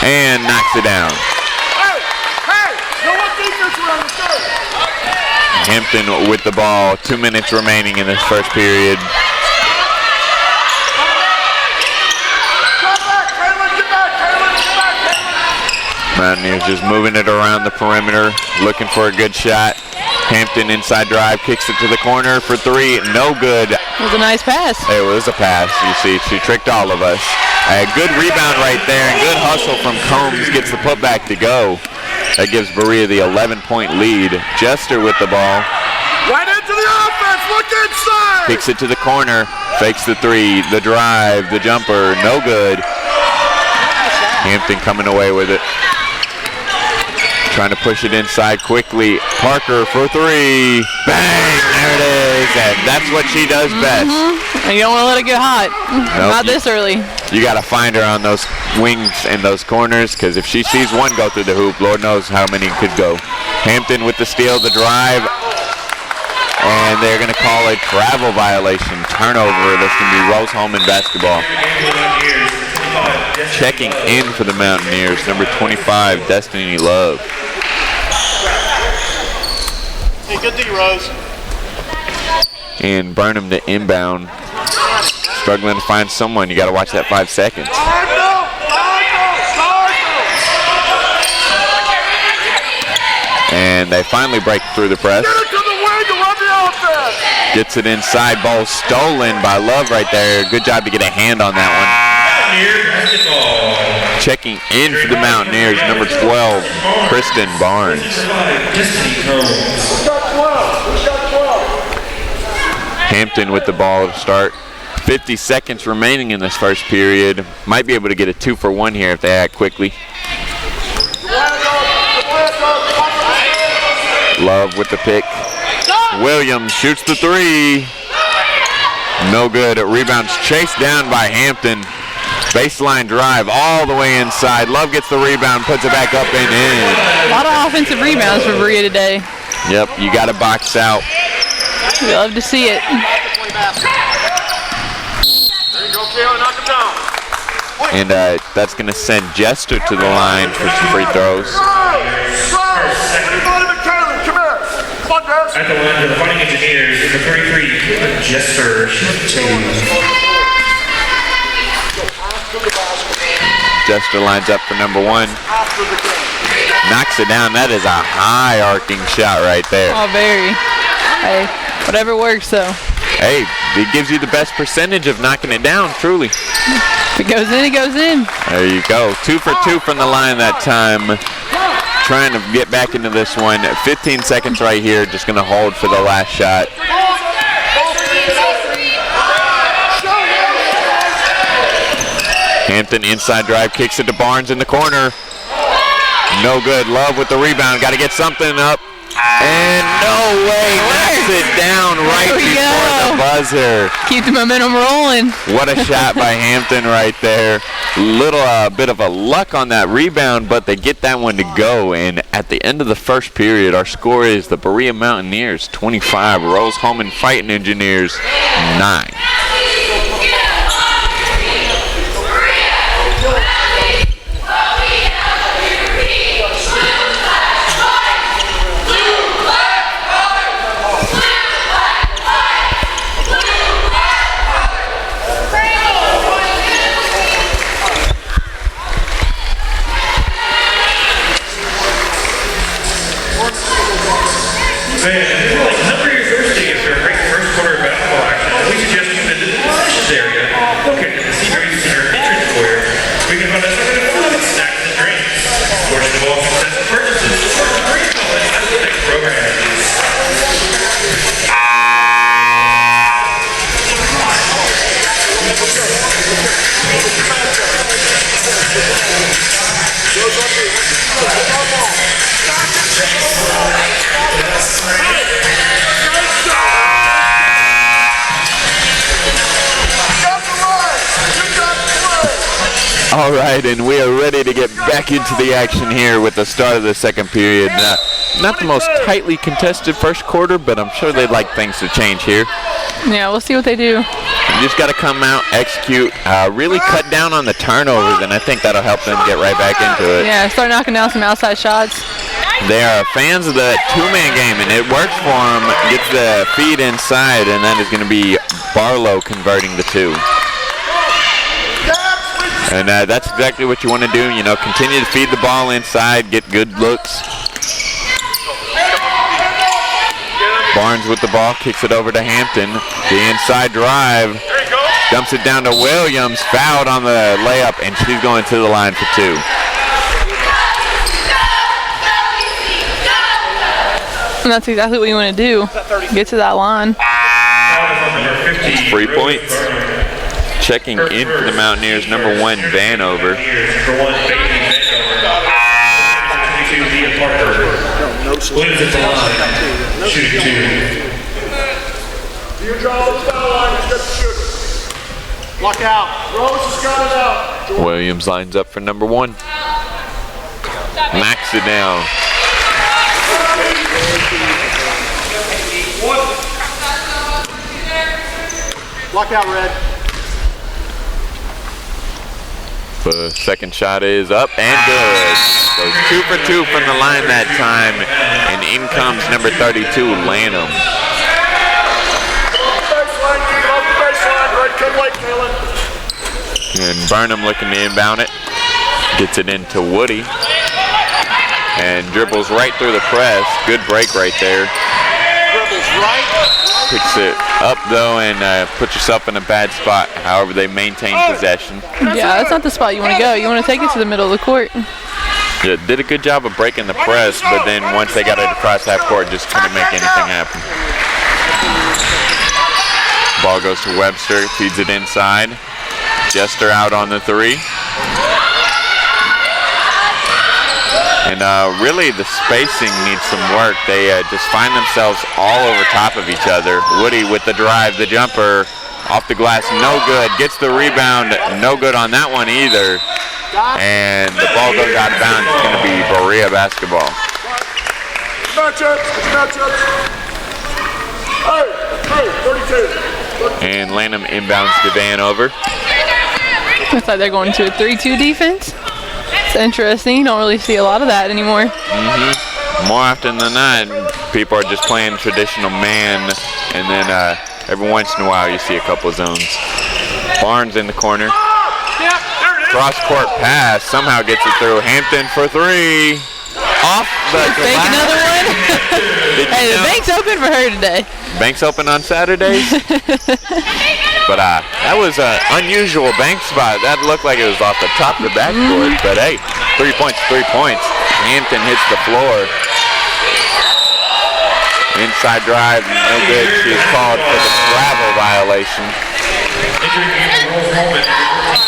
And knocks it down. Hampton with the ball. 2 minutes remaining in this first period. Mountaineers just moving it around the perimeter, looking for a good shot. Hampton inside drive, kicks it to the corner for three. No good. It was a nice pass. It was a pass. You see, she tricked all of us. A good rebound right there, and good hustle from Combs. Gets the putback to go. That gives Berea the 11-point lead. Jester with the ball. Right into the offense. Look inside. Kicks it to the corner. Fakes the three. The drive. The jumper. No good. Hampton coming away with it. Trying to push it inside quickly. Parker for three. Bang! There it is. And that's what she does best. And you don't want to let it get hot. Nope. Not this early. You got to find her on those wings and those corners, because if she sees one go through the hoop, Lord knows how many could go. Hampton with the steal, the drive. And they're going to call a travel violation. Turnover. That's going to be Rose-Hulman basketball. Checking in for the Mountaineers, number 25, Destiny Love. Hey, good D, Rose. And Burnham to inbound. Struggling to find someone. You got to watch that 5 seconds. And they finally break through the press. Get it to the wing to run the offense. Gets it inside. Ball stolen by Love right there. Good job to get a hand on that one. Checking in for the Mountaineers, number 12, Kristen Barnes. Hampton with the ball to start. 50 seconds remaining in this first period. Might be able to get a 2-for-1 here if they act quickly. Love with the pick. Williams shoots the three. No good. Rebounds chased down by Hampton. Baseline drive all the way inside. Love gets the rebound, puts it back up and in. A lot of offensive rebounds for Berea today. Yep, you got to box out. We love to see it. There you go, Kayla, knock him down. And that's going to send Jester to the line for some free throws. At the line for the Fighting Engineers, number 33, Jester. Jester lines up for number one. Knocks it down. That is a high arcing shot right there. Oh, very. Hey, whatever works though. Hey, it gives you the best percentage of knocking it down, truly. If it goes in, it goes in. There you go. 2 for 2 from the line that time. Trying to get back into this one. 15 seconds right here. Just going to hold for the last shot. Hampton inside drive, kicks it to Barnes in the corner. No good. Love with the rebound. Got to get something up. And no way. Knocks it down right before the buzzer. Keep the momentum rolling. What a shot by Hampton right there. Little bit of a luck on that rebound, but they get that one to go. And at the end of the first period, our score is the Berea Mountaineers 25, Rose-Hulman Fighting Engineers 9. Number your first tickets for a great first quarter basketball action. We suggest you visit the concessions area located in the Seabury Center entrance foyer. We can find us some food, snacks, and drinks. Portion of all successful purchases are free college athletics program. All right, and we are ready to get back into the action here with the start of the second period. not the most tightly contested first quarter, but I'm sure they'd like things to change here. Yeah, we'll see what they do. You just got to come out, execute, really cut down on the turnovers, and I think that'll help them get right back into it. Yeah, start knocking down some outside shots. They are fans of the two-man game, and it works for them. Gets the feed inside, and that is going to be Barlow converting the two. And that's exactly what you want to do. You know, continue to feed the ball inside, get good looks. Barnes with the ball, kicks it over to Hampton. The inside drive, dumps it down to Williams, fouled on the layup, and she's going to the line for two. And that's exactly what you want to do. Get to that line. 3 points. Checking in for the Mountaineers, number 1, Vanover. Williams at the line, shooting 2. You draw the foul line, you get to shoot. Block out. Rose has got it out. Williams lines up for number 1. Knocks it down. Block out, Red. The second shot is up and good. Goes 2 for 2 from the line that time, and in comes number 32, Lanham. Baseline, keep it off the baseline. Red, come late, Kalen. And Burnham looking to inbound it. Gets it into Woody. And dribbles right through the press. Good break right there. Dribbles right. Picks it up though and puts yourself in a bad spot. However, they maintain possession. Yeah, that's not the spot you want to go. You want to take it to the middle of the court. Yeah, did a good job of breaking the press, but then once they got it across half court, just couldn't make anything happen. Ball goes to Webster, feeds it inside. Jester out on the 3. And really the spacing needs some work. They just find themselves all over top of each other. Woody with the drive, the jumper, off the glass, no good. Gets the rebound, no good on that one either. And the ball goes out of bounds. It's going to be Berea basketball. Matchups, matchups. Hey, 32. And Lanham inbounds to Vanover. Looks like they're going to a 3-2 defense. It's interesting. You don't really see a lot of that anymore. More often than not, people are just playing traditional man, and then every once in a while you see a couple of zones. Barnes in the corner. Cross-court pass, somehow gets it through. Hampton for 3. Off the glass. Take another one. Hey, the bank's open for her today. Bank's open on Saturdays. But that was an unusual bank spot. That looked like it was off the top of the backboard. But hey, 3 points, 3 points. Hampton hits the floor. Inside drive, no good. She is called for the travel violation.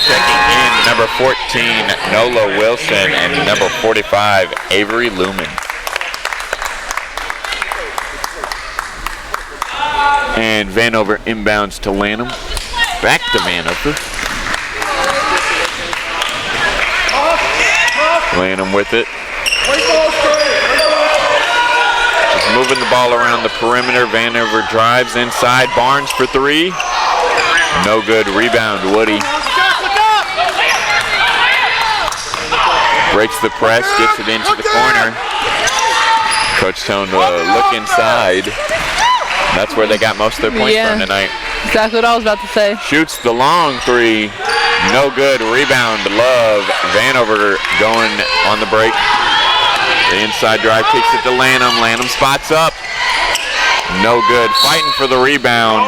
Checking in, number 14, Nola Wilson, and number 45, Avery Lumen. And Vanover inbounds to Lanham. Back to Vanover. Lanham with it. Just moving the ball around the perimeter. Vanover drives inside. Barnes for 3. No good. Rebound, Woody. Breaks the press, gets it into the corner. Coach Tone look inside. That's where they got most of their points from tonight. Exactly what I was about to say. Shoots the long 3. No good. Rebound, Love. Vanover going on the break. The inside drive kicks it to Lanham. Lanham spots up. No good. Fighting for the rebound.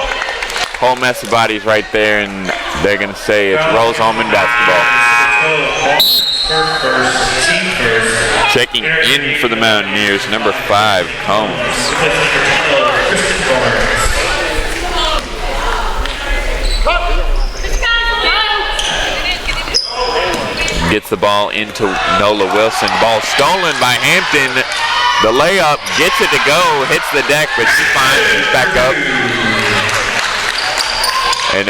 Whole mess of bodies right there, and they're going to say it's Rose-Hulman basketball. Checking in for the Mountaineers, number 5, Combs. Gets the ball into Nola Wilson. Ball stolen by Hampton. The layup gets it to go, hits the deck, but she's fine. She's back up. And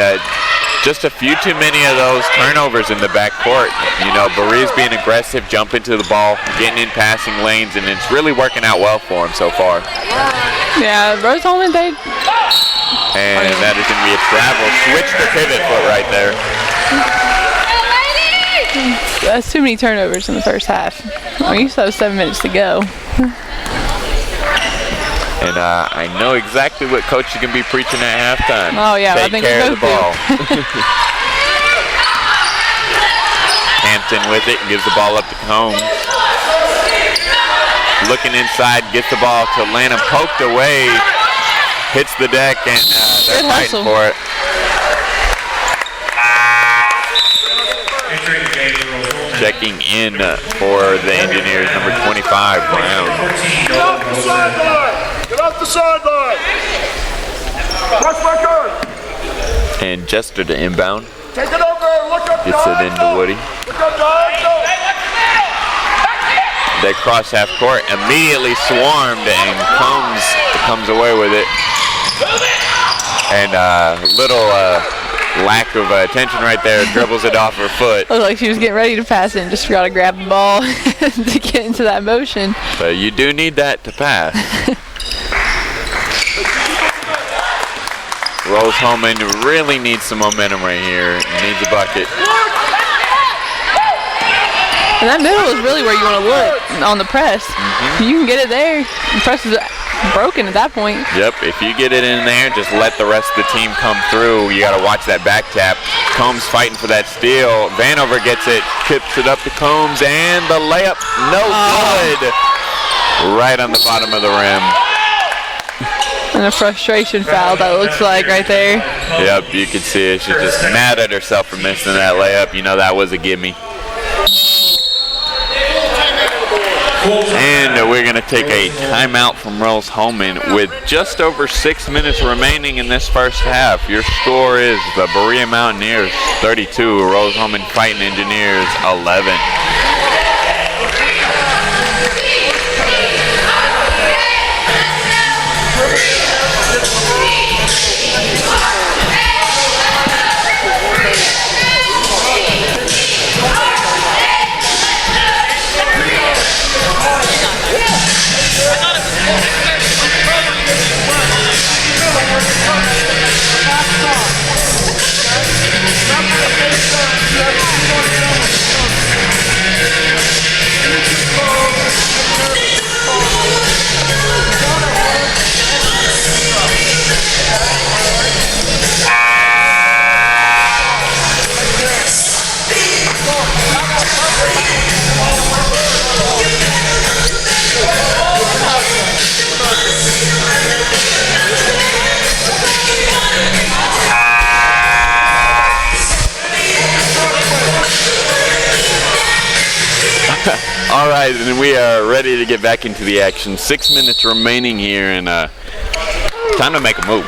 just a few too many of those turnovers in the backcourt. You know, Berea's being aggressive, jumping to the ball, getting in passing lanes, and it's really working out well for him so far. Yeah, Rose Holman, And that is going to be a travel. Switch the pivot foot right there. That's too many turnovers in the first half. We still have 7 minutes to go. And I know exactly what coach is going to be preaching at halftime. Oh, yeah, I Take think care we of the both ball. Hampton with it, gives the ball up to Combs. Looking inside, gets the ball to Lanham, poked away, hits the deck, and they're fighting for it. Checking in for the Engineers, number 25, Brown. Get off the sideline! Get off the sideline! Watch my gun! And Jester to inbound. Take it over! Look up, Gets it into Woody. Look up, Don! They cross half court, immediately swarmed, and comes away with it. And little lack of attention right there, dribbles it off her foot. Looked like she was getting ready to pass it and just forgot to grab the ball to get into that motion. But you do need that to pass. Rose Holman really needs some momentum right here. Needs a bucket. And that middle is really where you want to look on the press. You can get it there. The press is broken at that point. Yep, if you get it in there, just let the rest of the team come through. You got to watch that back tap. Combs fighting for that steal. Vanover gets it, tips it up to Combs, and the layup, no good. Right on the bottom of the rim. And a frustration foul that looks like right there. Yep, you can see it. She's just mad at herself for missing that layup. You know that was a gimme. And we're going to take a timeout from Rose Holman with just over 6 minutes remaining in this first half. Your score is the Berea Mountaineers 32, Rose Holman Fighting Engineers 11. All right, and we are ready to get back into the action. 6 minutes remaining here, and time to make a move.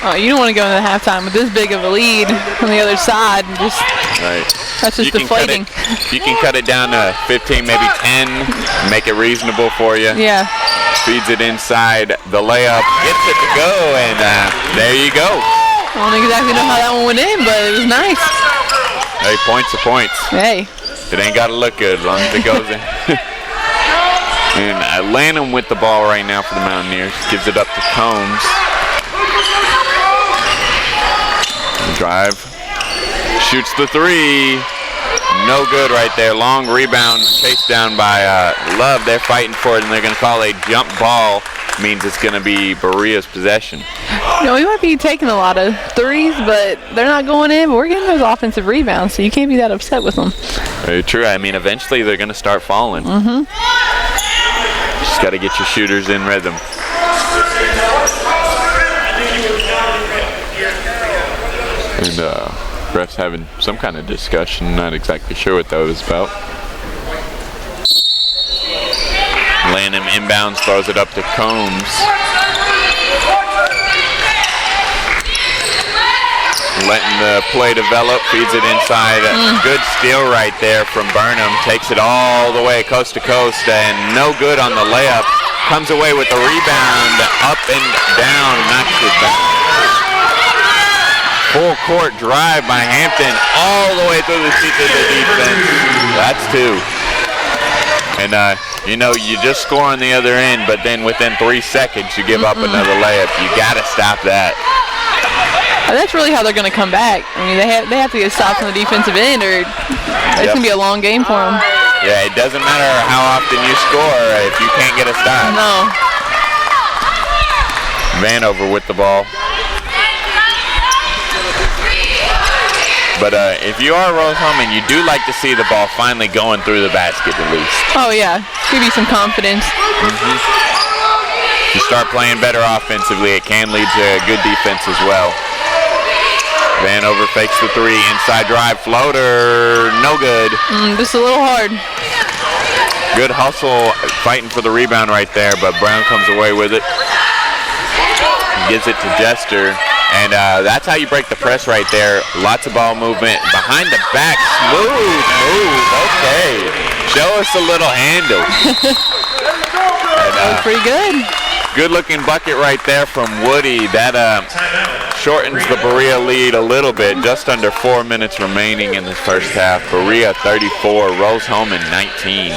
Oh, you don't want to go into halftime with this big of a lead on the other side. And just, right. That's just deflating. You can cut it down to 15, maybe 10, make it reasonable for you. Yeah. Feeds it inside, the layup, gets it to go, and there you go. I don't exactly know how that one went in, but it was nice. Hey, points are points. Hey. It ain't got to look good as long as it goes in. And Lanham with the ball right now for the Mountaineers. Gives it up to Combs. Drive. Shoots the three. No good right there. Long rebound. Chased down by Love. They're fighting for it, and they're going to call a jump ball. Means it's going to be Berea's possession. You know, we might be taking a lot of threes, but they're not going in. But we're getting those offensive rebounds, so you can't be that upset with them. Very true. I mean, eventually they're going to start falling. Just got to get your shooters in rhythm. And refs having some kind of discussion. Not exactly sure what that was about. Lanham inbounds, throws it up to Combs. Letting the play develop, feeds it inside. Good steal right there from Burnham. Takes it all the way coast to coast, and no good on the layup. Comes away with the rebound, up and down, knocks it back. full court drive by Hampton all the way through the seats of the defense. That's 2. And, you know, you just score on the other end, but then within 3 seconds you give up another layup. You got to stop that. That's really how they're going to come back. I mean, they have to get stopped on the defensive end, or it's going to be a long game for them. Yeah, it doesn't matter how often you score if you can't get a stop. No. Vanover with the ball. But if you are Rose-Hulman, you do like to see the ball finally going through the basket at least. Oh, yeah. Give you some confidence. If you start playing better offensively, it can lead to good defense as well. Vanover fakes the 3, inside drive, floater, no good. Just a little hard. Good hustle, fighting for the rebound right there, but Brown comes away with it. Gives it to Jester, and that's how you break the press right there. Lots of ball movement, behind the back, smooth move, okay. Show us a little handle. That was pretty good. Good looking bucket right there from Woody. That shortens the Berea lead a little bit, just under 4 minutes remaining in this first half. Berea 34, Rose-Hulman 19.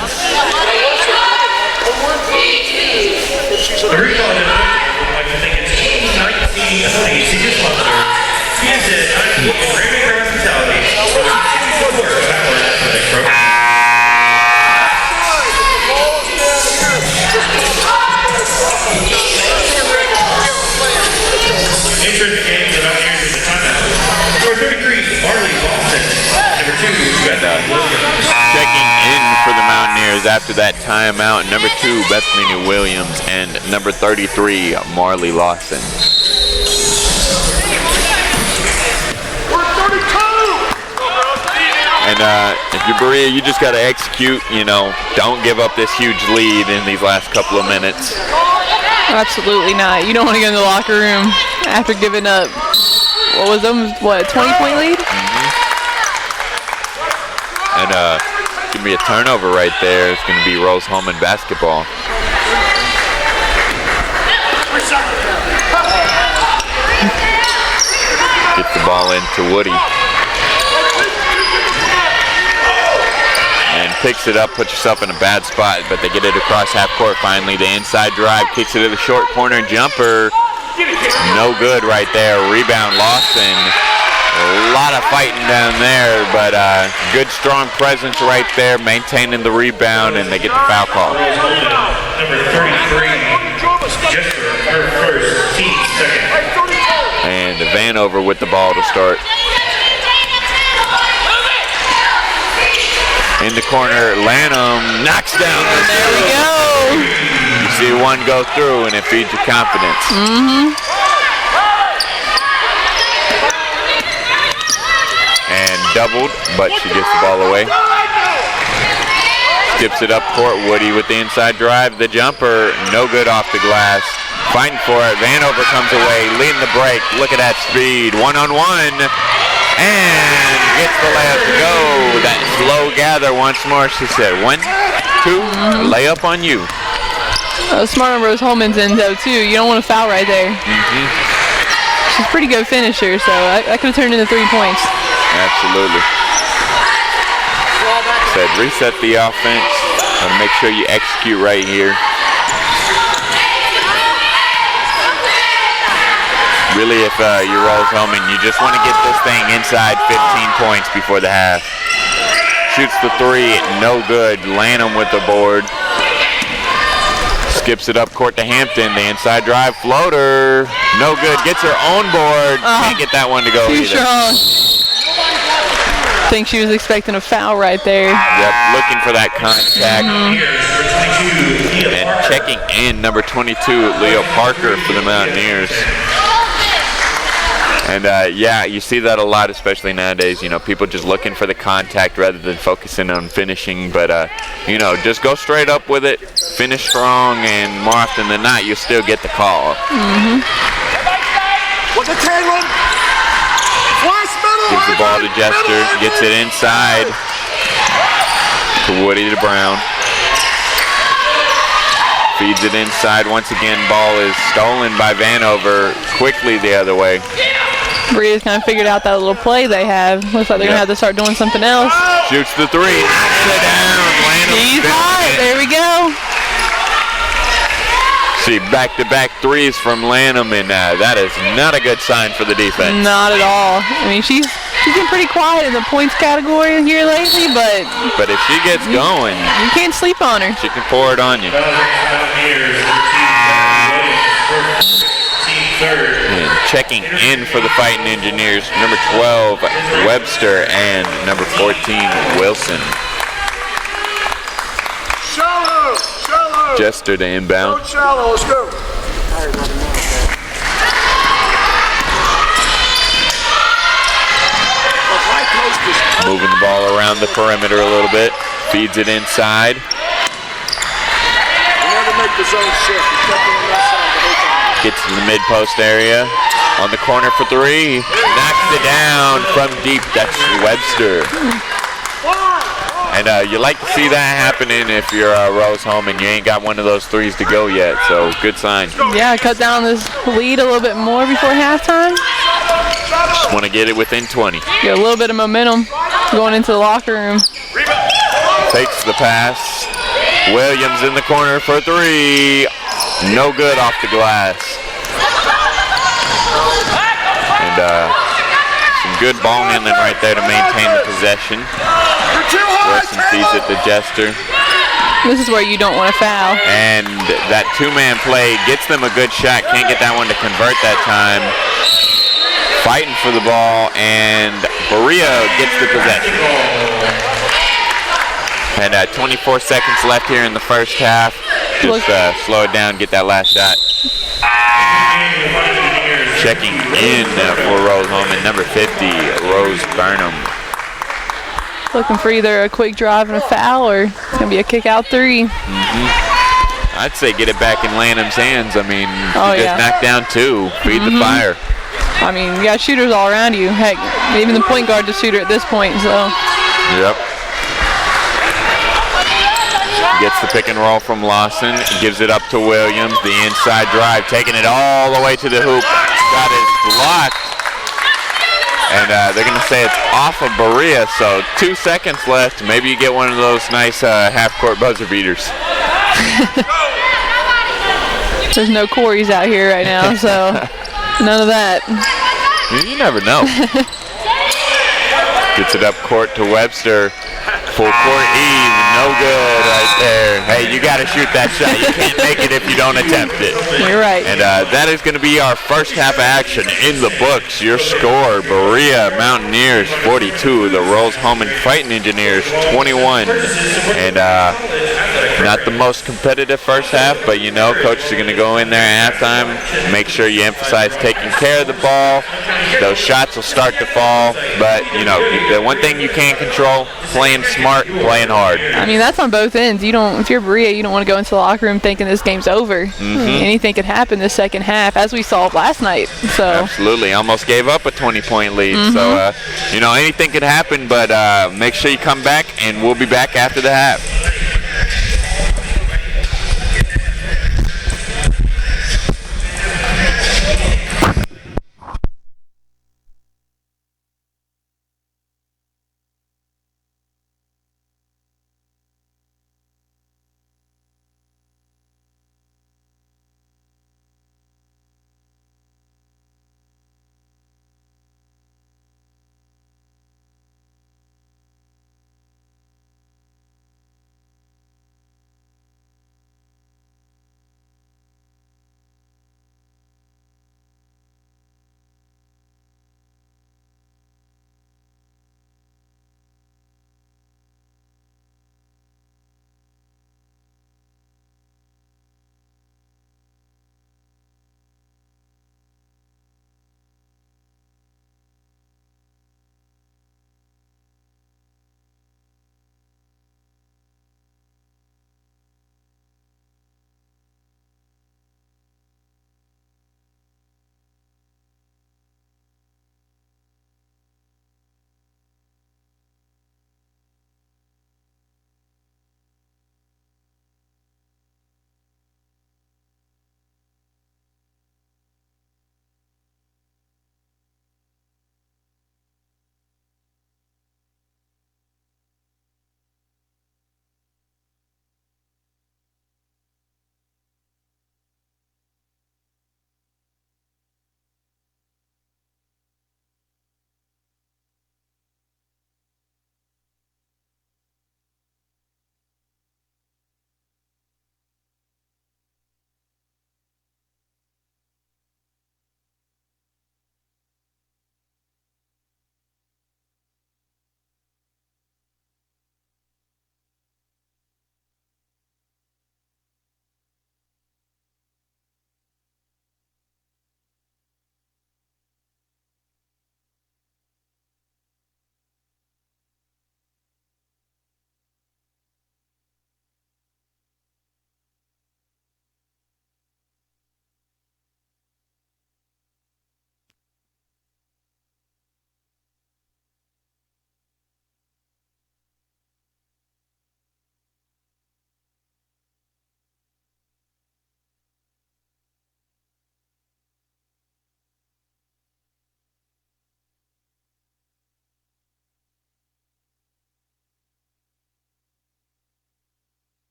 Checking in for the Mountaineers after that timeout, number 2, Bethany Williams, and number 33, Marley Lawson. And if you're Berea, you just got to execute, you know, don't give up this huge lead in these last couple of minutes. Absolutely not. You don't want to get in the locker room after giving up, what was them, what, a 20-point lead? And it's going to be a turnover right there. It's going to be Rose-Hulman basketball. Gets the ball into Woody. And picks it up, puts yourself in a bad spot, but they get it across half court finally. The inside drive, kicks it to the short corner jumper. No good right there. Rebound, Lawson. A lot of fighting down there, but good strong presence right there, maintaining the rebound, and they get the foul call. Number 33, Jester, her first, team second. And Vanover with the ball to start. In the corner, Lanham knocks down the There we go. You see one go through, and it feeds your confidence. And doubled, but she gets the ball away. Skips it up court. Woody with the inside drive. The jumper, no good off the glass. Fighting for it. Vanover comes away, leading the break. Look at that speed. One-on-one. And gets the layup to go. That slow gather once more. She said, 1, 2, layup on you. Smart on Rose-Hulman's end, though, too. You don't want to foul right there. She's a pretty good finisher, so that could have turned into 3 points. Absolutely. Said reset the offense. Want to make sure you execute right here. Really, if you're Rose-Hulman, you just want to get this thing inside 15 points before the half. Shoots the 3, no good. Lanham with the board. Skips it up court to Hampton. The inside drive floater, no good. Gets her own board. Can't get that one to go Too either. strong. I think she was expecting a foul right there. Yep, looking for that contact. And checking in, number 22, Leo Parker for the Mountaineers. And yeah, you see that a lot, especially nowadays. You know, people just looking for the contact rather than focusing on finishing. But you know, just go straight up with it, finish strong, and more often than not, you still get the call. Gives the ball to Jester, gets it inside to Woody to Brown. Feeds it inside. Once again, ball is stolen by Vanover. Quickly the other way. Berea's kind of figured out that little play they have. Looks like they're going to have to start doing something else. Shoots the three. Knocks it down. He's hot. There we go. See, back-to-back threes from Lanham, and that is not a good sign for the defense. Not at all. I mean, she's been pretty quiet in the points category here lately, but if she gets going, you can't sleep on her. she can pour it on you. And checking in for the Fighting Engineers, number 12, Webster, and number 14, Wilson. Shallow. Jester to inbound. Go shallow. Let's go. Moving the ball around the perimeter a little bit. Feeds it inside. Never make the zone shift. He's kept it on that side the whole time. Gets to the mid-post area. On the corner for three. Knocks it down from deep. That's Webster. And you like to see that happening if you're Rose home and you ain't got one of those threes to go yet. So good sign. Yeah, cut down this lead a little bit more before halftime. Just want to get it within 20. Get a little bit of momentum going into the locker room. Takes the pass. Williams in the corner for three. No good off the glass. And some good ball handling right there to maintain the possession. Wilson feeds it to Jester. This is where you don't want to foul. And that two-man play gets them a good shot. Can't get that one to convert that time. Fighting for the ball, and Berea gets the possession. And 24 seconds left here in the first half. Just slow it down, get that last shot. Checking in for Rose Holman, number 50, Rose Burnham. Looking for either a quick drive and a foul, or it's going to be a kick-out three. I'd say get it back in Lanham's hands. I mean, just knock down two, feed the fire. I mean, you got shooters all around you. Heck, even the point guard's a shooter at this point, so. Yep. Gets the pick and roll from Lawson, gives it up to Williams. The inside drive, taking it all the way to the hoop. Shot is blocked. And they're going to say it's off of Berea, so 2 seconds left. Maybe you get one of those nice half-court buzzer beaters. There's no Corys out here right now, so none of that. You never know. Gets it up court to Webster. Full court Eve, no good right there. Hey, you got to shoot that shot. You can't make it if you don't attempt it. You're right. And that is going to be our first half of action in the books. Your score, Berea Mountaineers 42, the Rose Holman Fighting Engineers 21. And not the most competitive first half, but you know, coaches are going to go in there at halftime, make sure you emphasize taking care of the ball. Those shots will start to fall, but you know, the one thing you can't control, playing smart, playing hard. I mean, that's on both ends. You don't, if you're Berea, you don't want to go into the locker room thinking this game's over. Anything could happen this second half, as we saw last night. So absolutely, almost gave up a 20-point lead. So you know, anything could happen, but make sure you come back, and we'll be back after the half.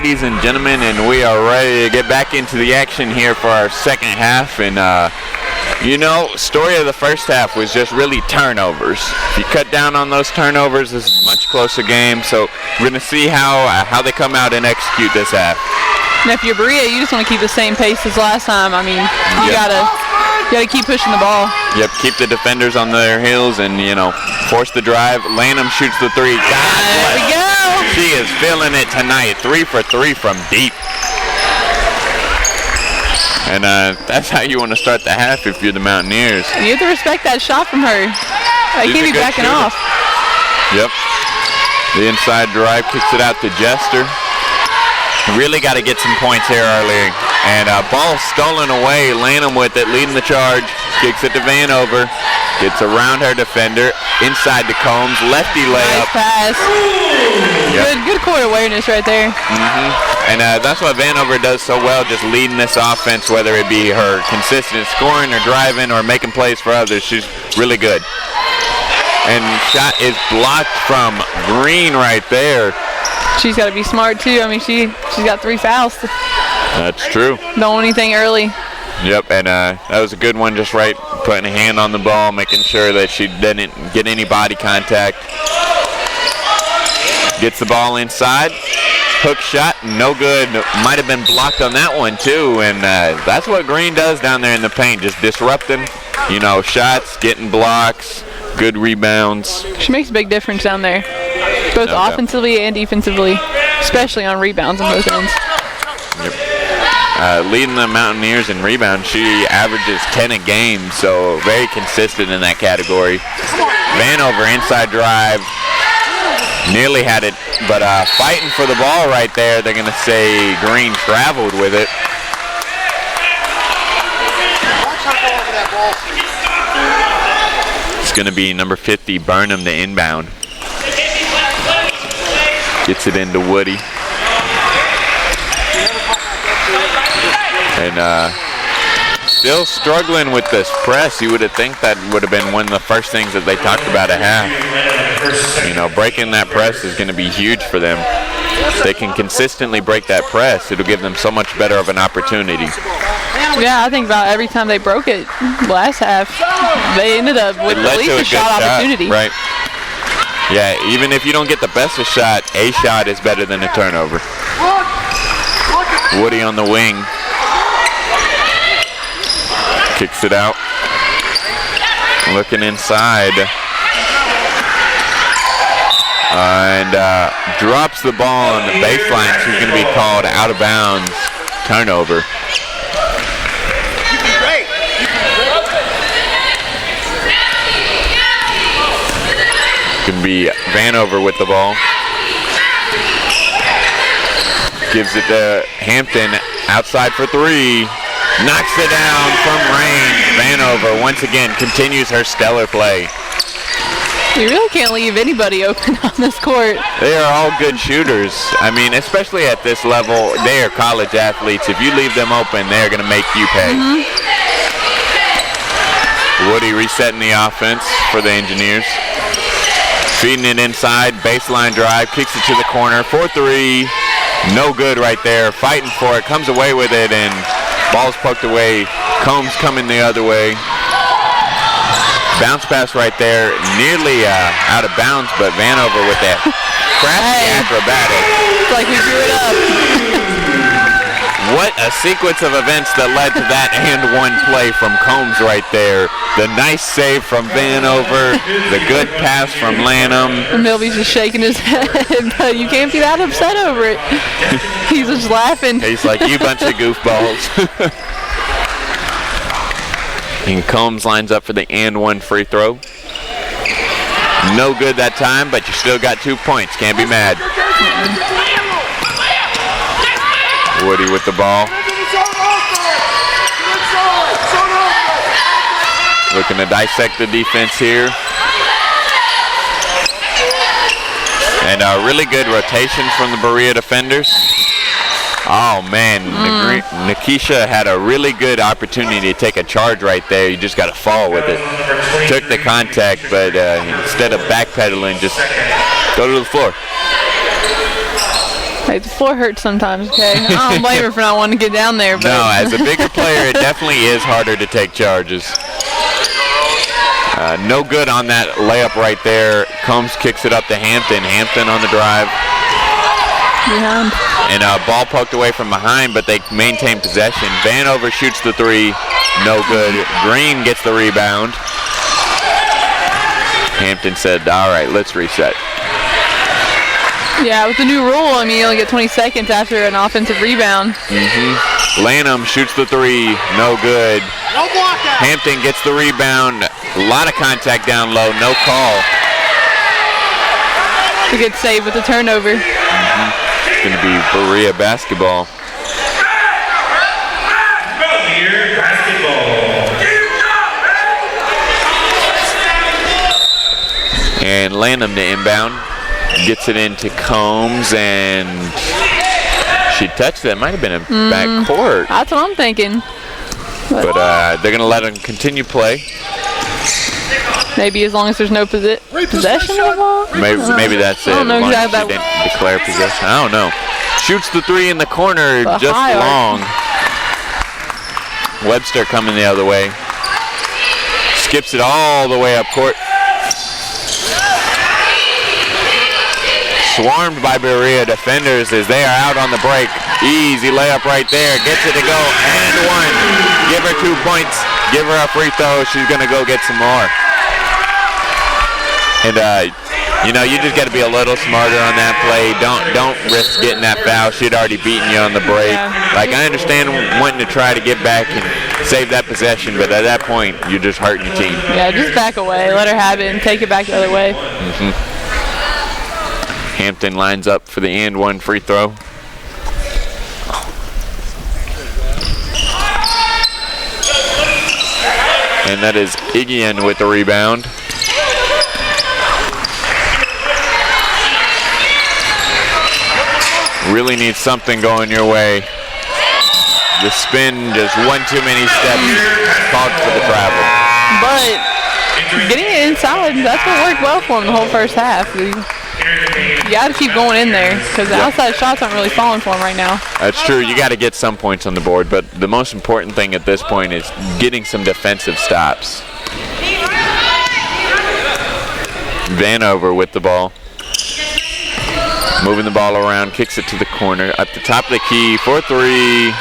ladies and gentlemen, and we are ready to get back into the action here for our second half. And you know, story of the first half was just really turnovers. If you cut down on those turnovers, this is a much closer game. So we're going to see how they come out and execute this half. And if you're Berea, you just want to keep the same pace as last time. I mean, you gotta keep pushing the ball. Yep, keep the defenders on their heels and, you know, force the drive. Lanham shoots the three. There we go. She is feeling it tonight. 3 for 3 from deep. And that's how you want to start the half if you're the Mountaineers. You have to respect that shot from her. They can't be backing off. Yep. The inside drive kicks it out to Jester. Really got to get some points here early. And ball stolen away. Lanham with it, leading the charge. Kicks it to Vanover. Gets around her defender. Inside to Combs. Lefty layup. Nice pass. Yep. Good court awareness right there. And that's what Vanover does so well, just leading this offense, whether it be her consistent scoring or driving or making plays for others. She's really good. And shot is blocked from Green right there. She's got to be smart too. I mean, she's got 3 fouls. That's true. Don't want anything early. Yep, and that was a good one, just right, putting a hand on the ball, making sure that she didn't get any body contact. Gets the ball inside. Hook shot, no good. Might have been blocked on that one too, and that's what Green does down there in the paint, just disrupting, you know, shots, getting blocks, good rebounds. She makes a big difference down there, both offensively and defensively, especially on rebounds on both ends. Yep. Leading the Mountaineers in rebounds, she averages 10 a game, so very consistent in that category. Vanover inside drive. Nearly had it, but fighting for the ball right there. They're going to say Green traveled with it. It's going to be number 50, Burnham, the inbound. Gets it into Woody. And still struggling with this press. You would have think that would have been one of the first things that they talked about at half. You know, breaking that press is going to be huge for them. If they can consistently break that press, it'll give them so much better of an opportunity. Yeah, I think about every time they broke it last half, they ended up with at least a shot opportunity. Right. Yeah, even if you don't get the best of shot, a shot is better than a turnover. Woody on the wing. Kicks it out. Looking inside. And drops the ball on the baseline. She's going to be called out of bounds. Turnover. Going to be Vanover with the ball. Gives it to Hampton. Outside for 3. Knocks it down from range. Vanover once again continues her stellar play. You really can't leave anybody open on this court. They are all good shooters. I mean, especially at this level, they are college athletes. If you leave them open, they're going to make you pay. Woody resetting the offense for the Engineers. Feeding it inside, baseline drive, kicks it to the corner. 4-3, no good right there. Fighting for it, comes away with it, and ball's poked away. Combs coming the other way. Bounce pass right there, nearly out of bounds, but Vanover with that crafty acrobatic. It's like we drew it up. What a sequence of events that led to that and one play from Combs right there. The nice save from Vanover, the good pass from Lanham. Milby's just shaking his head, but you can't be that upset over it. He's just laughing. He's like, you bunch of goofballs. And Combs lines up for the and one free throw. No good that time, but you still got 2 points. Can't be mad. Woody with the ball. Looking to dissect the defense here. And really good rotation from the Berea defenders. Oh, man. Nikisha had a really good opportunity to take a charge right there. You just got to fall with it. Took the contact, but instead of backpedaling, just go to the floor. Like, the floor hurts sometimes, okay? I don't blame her for not wanting to get down there, but... No, as a bigger player, it definitely is harder to take charges. No good on that layup right there. Combs kicks it up to Hampton. Hampton on the drive. Behind. And ball poked away from behind, but they maintain possession. Vanover shoots the three. No good. Green gets the rebound. Hampton said, all right, let's reset. Yeah, with the new rule, I mean, you only get 20 seconds after an offensive rebound. Lanham shoots the three. No good. No block out. Hampton gets the rebound. A lot of contact down low. No call. It's a good save with the turnover. It's going to be Berea basketball. Berea basketball. And Lanham to inbound. Gets it into Combs, and she touched that. Might have been a back court. That's what I'm thinking. But they're going to let him continue play. Maybe as long as there's no possession of the ball? Maybe that's it. I don't know as long as exactly she didn't declare possession. I don't know. Shoots the three in the corner, The just high long. Webster coming the other way. Skips it all the way up court. Swarmed by Berea defenders as they are out on the break. Easy layup right there. Gets it to go and one. Give her 2 points. Give her a free throw. She's going to go get some more. And, you know, you just got to be a little smarter on that play. Don't risk getting that foul. She'd already beaten you on the break. Like, I understand wanting to try to get back and save that possession, but at that point, you're just hurting your team. Yeah, just back away. Let her have it and take it back the other way. Hampton lines up for the and one free throw. And that is Igian with the rebound. Really need something going your way. The spin, just one too many steps, called for the travel. But getting it inside, that's what worked well for him the whole first half. You got to keep going in there because the outside shots aren't really falling for him right now. That's true. You got to get some points on the board, but the most important thing at this point is getting some defensive stops. Vanover with the ball. Moving the ball around, kicks it to the corner. At the top of the key, 4-3.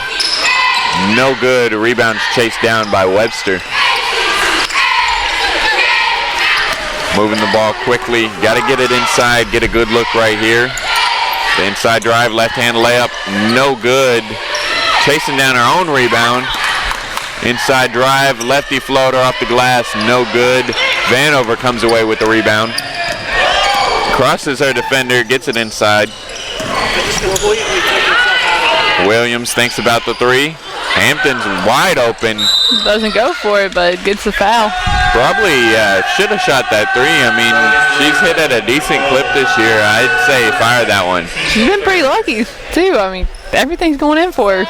No good. Rebound's chased down by Webster. Moving the ball quickly. Got to get it inside. Get a good look right here. The inside drive, left-hand layup. No good. Chasing down her own rebound. Inside drive, lefty floater off the glass. No good. Vanover comes away with the rebound. Crosses her defender, gets it inside. Williams thinks about the three. Hampton's wide open. Doesn't go for it, but gets the foul. Probably should have shot that three. I mean, she's hit at a decent clip this year. I'd say fire that one. She's been pretty lucky, too. I mean, everything's going in for her.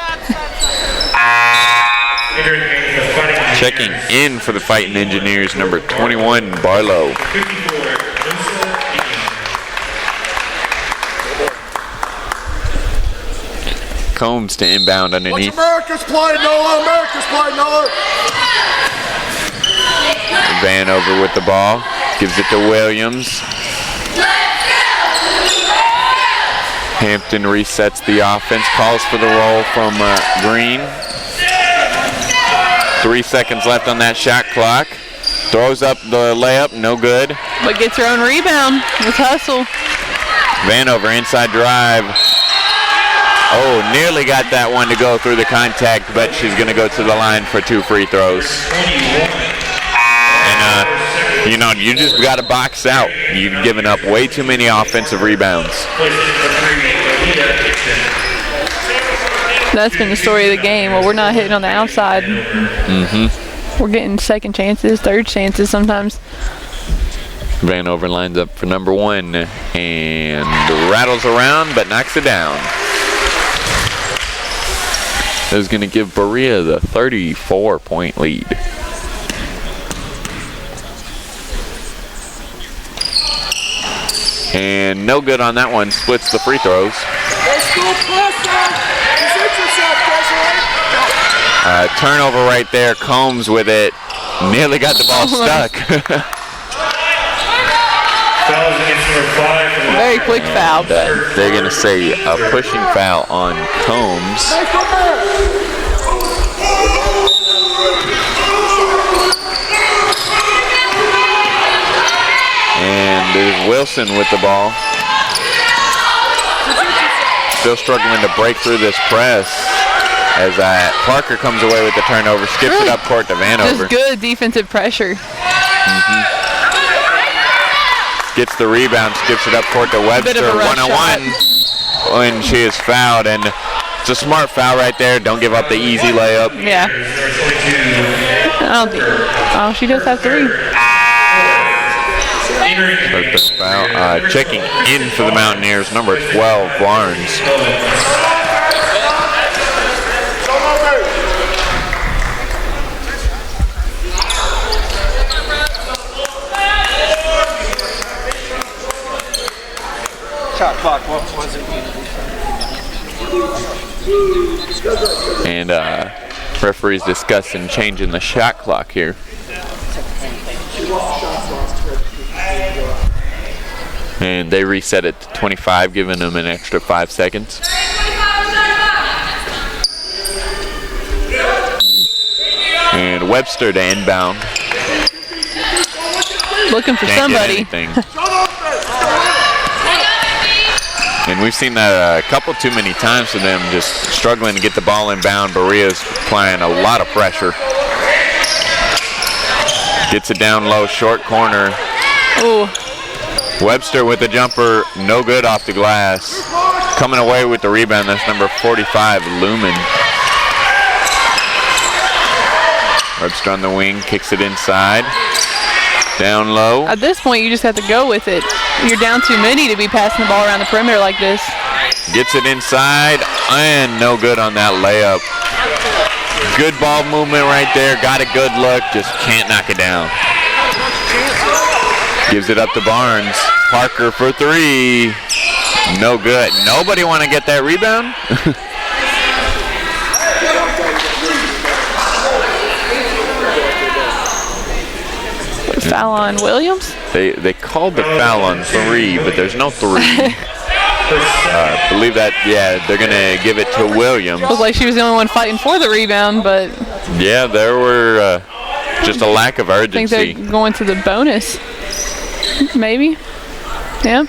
Checking in for the Fighting Engineers, number 21, Barlow. Combs to inbound underneath. America's playing, Noah. America's playing, Noah. Vanover with the ball. Gives it to Williams. Hampton resets the offense. Calls for the roll from Green. 3 seconds left on that shot clock. Throws up the layup. No good. But gets her own rebound with hustle. Vanover inside drive. Oh, nearly got that one to go through the contact, but she's going to go to the line for 2 free throws. And, you know, you just got to box out. You've given up way too many offensive rebounds. That's been the story of the game. Well, we're not hitting on the outside. We're getting second chances, third chances sometimes. Vanover lines up for number 1 and rattles around, but knocks it down. That is going to give Berea the 34-point lead. And no good on that one. Splits the free throws. Turnover right there. Combs with it. Nearly got the ball stuck. Fouls against number 5. Very quick foul. They're going to say a pushing foul on Combs. And there's Wilson with the ball. Still struggling to break through this press as Parker comes away with the turnover, skips it up court to Vanover. Just good defensive pressure. Gets the rebound, skips it up court to Webster, one-on-one. And she is fouled, and it's a smart foul right there. Don't give up the easy layup. Yeah. I don't think. Oh, she does have 3. Foul. Checking in for the Mountaineers, number 12, Barnes. Shot clock, what was it? And referees discussing changing the shot clock here. And they reset it to 25, giving them an extra 5 seconds. And Webster to inbound. Looking for Can't somebody. get anything. And we've seen that a couple too many times for them, just struggling to get the ball inbound. Berea's applying a lot of pressure. Gets it down low, short corner. Ooh. Webster with the jumper, no good off the glass. Coming away with the rebound, that's number 45, Lumen. Webster on the wing, kicks it inside. Down low. At this point, you just have to go with it. You're down too many to be passing the ball around the perimeter like this. Gets it inside, and no good on that layup. Good ball movement right there. Got a good look, just can't knock it down. Gives it up to Barnes. Parker for 3. No good. Nobody want to get that rebound? Foul on Williams? They called the foul on 3, but there's no 3. Believe that, yeah, they're going to give it to Williams. Looked like she was the only one fighting for the rebound, but Yeah, there were just a lack of I think urgency. they're going to the bonus. Maybe. Yeah.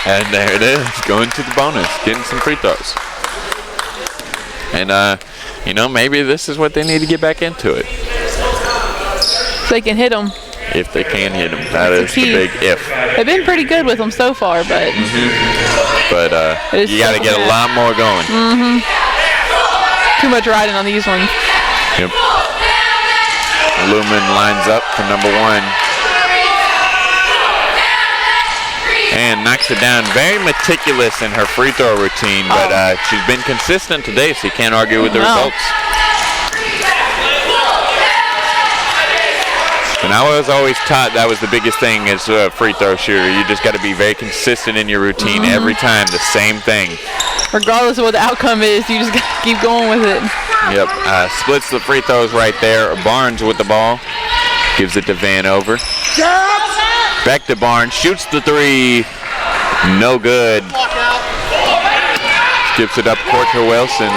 And there it is, going to the bonus, getting some free throws. And, maybe this is what they need to get back into it. So they can hit them. If they can hit them. That is the big if. They've been pretty good with them so far, but But you got to get a lot more going. too much riding on these ones. Yep. Lumen lines up for number 1. And knocks it down. Very meticulous in her free throw routine, but she's been consistent today, so you can't argue with the results. And I was always taught that was the biggest thing as a free throw shooter. You just got to be very consistent in your routine every time, the same thing. Regardless of what the outcome is, you just got to keep going with it. Yep, splits the free throws right there. Barnes with the ball. Gives it to Vanover. Back to Barnes, shoots the 3. No good. Skips it up court to Wilson.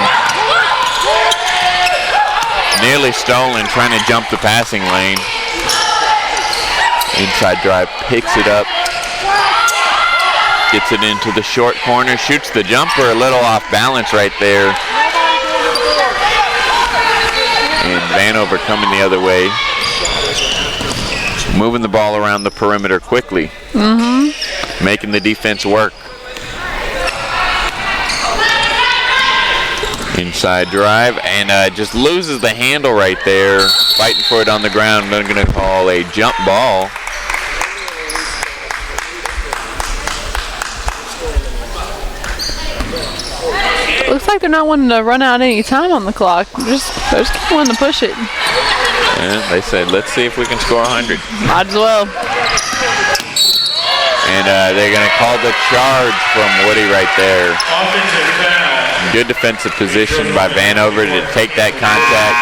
Nearly stolen, trying to jump the passing lane. Inside drive, picks it up. Gets it into the short corner, shoots the jumper, a little off balance right there. And Vanover coming the other way. Moving the ball around the perimeter quickly. Making the defense work. Inside drive, and just loses the handle right there. Fighting for it on the ground. They're going to call a jump ball. Looks like they're not wanting to run out any time on the clock. They're just keep wanting to push it. And they said, let's see if we can score 100. Might as well. And they're going to call the charge from Woody right there. Offensive foul. Good defensive position by Vanover to take that contact.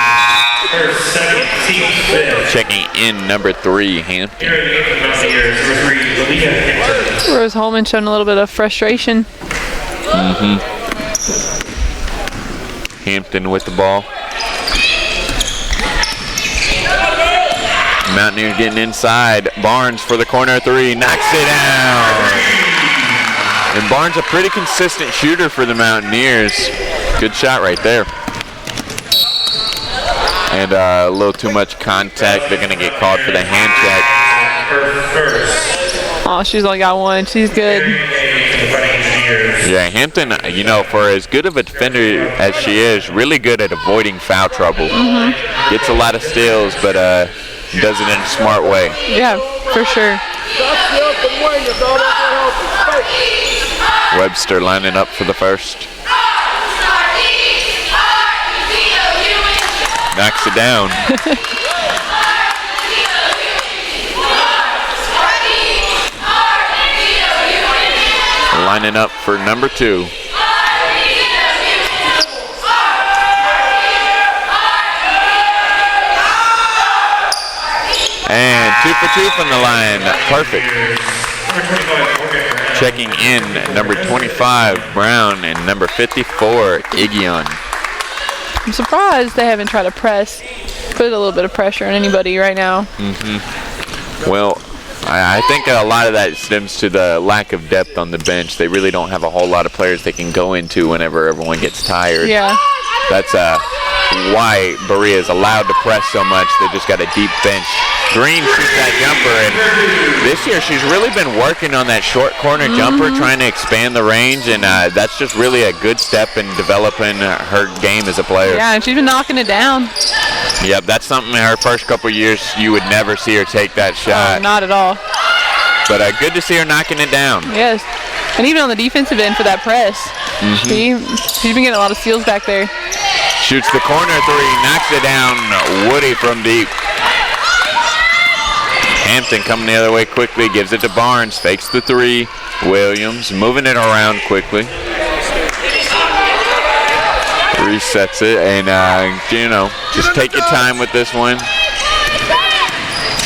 First, second, team fifth. Checking in number 3, Hampton. Here are the Hampton Mountaineers, number 3, Leah Hampton. Rose Holman showing a little bit of frustration. Hampton with the ball. Mountaineers getting inside. Barnes for the corner 3, knocks it down. And Barnes a pretty consistent shooter for the Mountaineers. Good shot right there. And a little too much contact. They're going to get called for the hand check. Oh, she's only got one. She's good. Yeah, Hampton, you know, for as good of a defender as she is, really good at avoiding foul trouble. Gets a lot of steals, but does it in a smart way. Yeah, for sure. Webster lining up for the first. Knocks it down. Lining up for number 2. And 2 for 2 from the line. Perfect. Checking in number 25, Brown, and number 54, Igion. I'm surprised they haven't tried to put a little bit of pressure on anybody right now. Well, I think a lot of that stems to the lack of depth on the bench. They really don't have a whole lot of players they can go into whenever everyone gets tired. Yeah. That's why Berea is allowed to press so much. They just got a deep bench. Green shoots that jumper, and this year she's really been working on that short corner jumper, trying to expand the range, and that's just really a good step in developing her game as a player. Yeah, and she's been knocking it down. Yep, that's something in her first couple years you would never see her take that shot. Not at all. But good to see her knocking it down. Yes. And even on the defensive end for that press. She's been getting a lot of steals back there. Shoots the corner 3, knocks it down. Woody from deep. Hampton coming the other way quickly, gives it to Barnes, fakes the 3. Williams moving it around quickly. Resets it, and you know, just take your time with this one.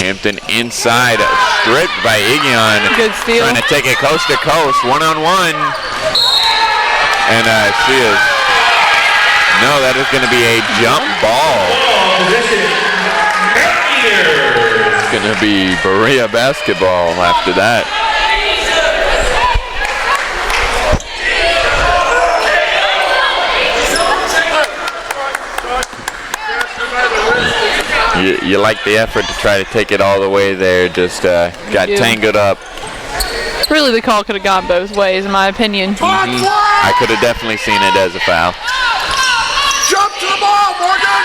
Hampton inside, stripped by Igion. Good steal. Trying to take it coast to coast, one-on-one. And she is, no, that is going to be a jump ball. It's going to be Berea basketball after that. You like the effort to try to take it all the way there, just got tangled up. Really, the call could have gone both ways, in my opinion. I could have definitely seen it as a foul. Jump to the ball, Morgan!